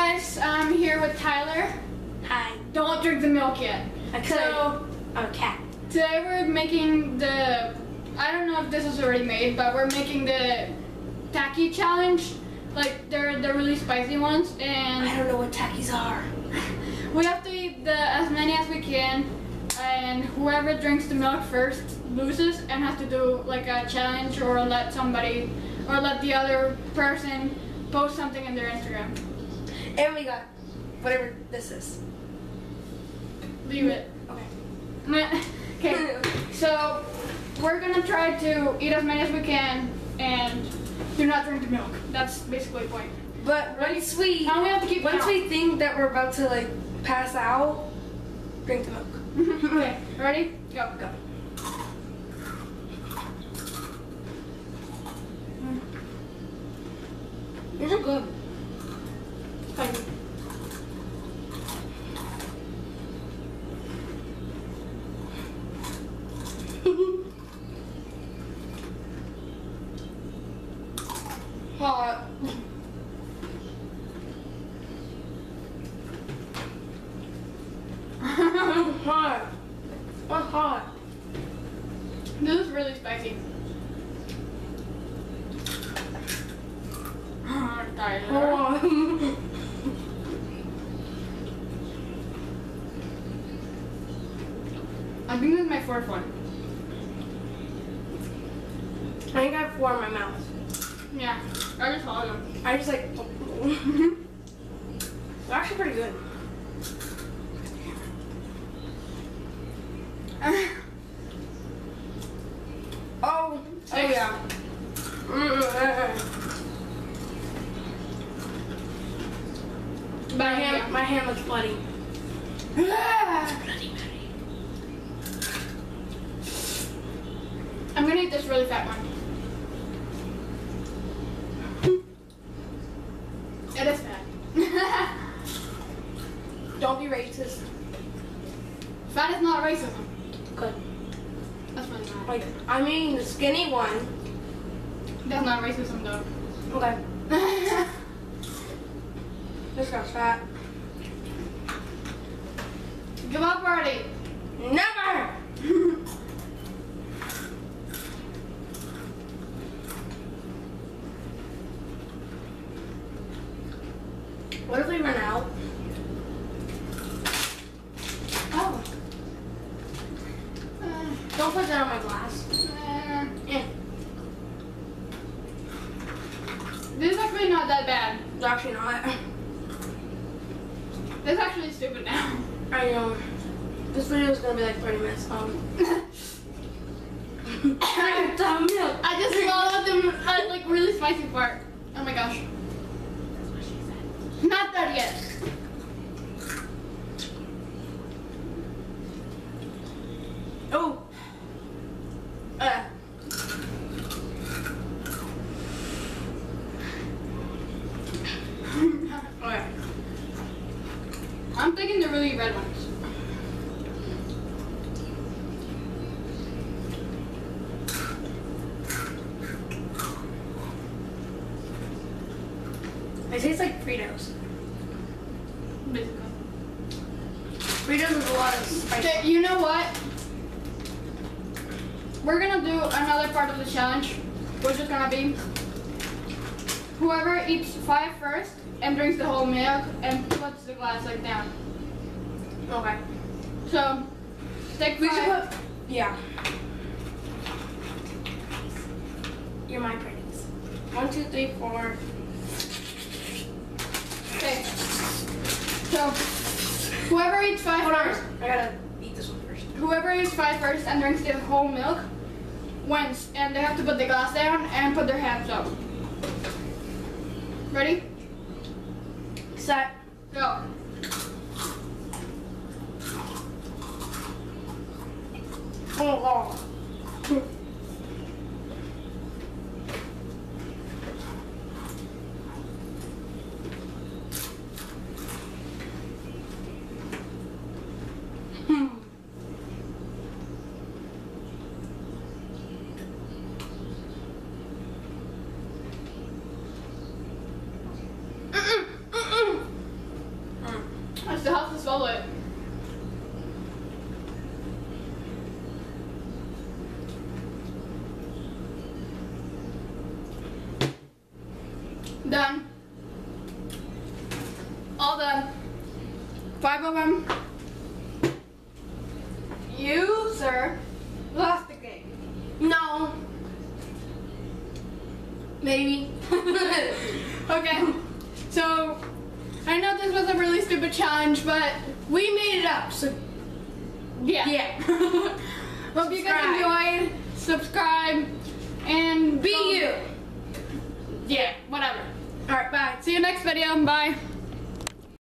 guys, I'm here with Tyler. Hi. Don't drink the milk yet. I could. So, I'm a cat. today we're making the, I don't know if this is already made, but we're making the TAKIS challenge. Like, they're really spicy ones, and I don't know what TAKIS are. we have to eat as many as we can, and whoever drinks the milk first loses and has to do like a challenge or let the other person post something in their Instagram. And we got whatever this is. Leave it. Okay. Okay, so we're gonna try to eat as many as we can and do not drink the milk. That's basically the point. But once we think that we're about to like pass out, drink the milk. Okay, ready? Go. Go. These are good. Thank you. Hot. Hot. What's hot? This is really spicy. Tyler. Oh. I think this is my fourth one. I think I have 4 in my mouth. Yeah, I just swallowed them. I just like. They're actually pretty good. Oh yeah. My hand looks bloody. I'm gonna eat this really fat one. It is fat. Don't be racist. Fat is not racism. Good. That's really not. Like, I mean the skinny one. That's not racism though. Okay. This guy's fat. Give up already. Never! What if we run out? Oh. Don't put that on my glass. Yeah. This is actually not that bad. It's actually not. This is actually stupid now. I know. This video is gonna be like 30 minutes long. I just swallowed the like really spicy part. Oh my gosh. Not that yet. Oh. Okay. I'm taking the really red ones. It tastes like Fritos. Basically. Fritos is a lot of spice. Okay, you know what? We're gonna do another part of the challenge, which is gonna be whoever eats 5 first and drinks the whole milk and puts the glass like down. Okay. So, take 5. We should put, yeah. You're my pretties. 1, 2, 3, 4. Okay. So, whoever eats 5 Hold first. on. I gotta eat this one first. Whoever eats 5 first and drinks the whole milk wins, and they have to put the glass down and put their hands up. Ready? Set. Go. Oh, wow. swallow it. Done. All done. 5 of them. You, sir, lost the game. No. Maybe. Okay. So, I know this was a really stupid challenge, but We made it up, so yeah. yeah. Hope you guys enjoyed. Subscribe and Be you. Yeah, whatever. Alright, bye. See you next video. Bye.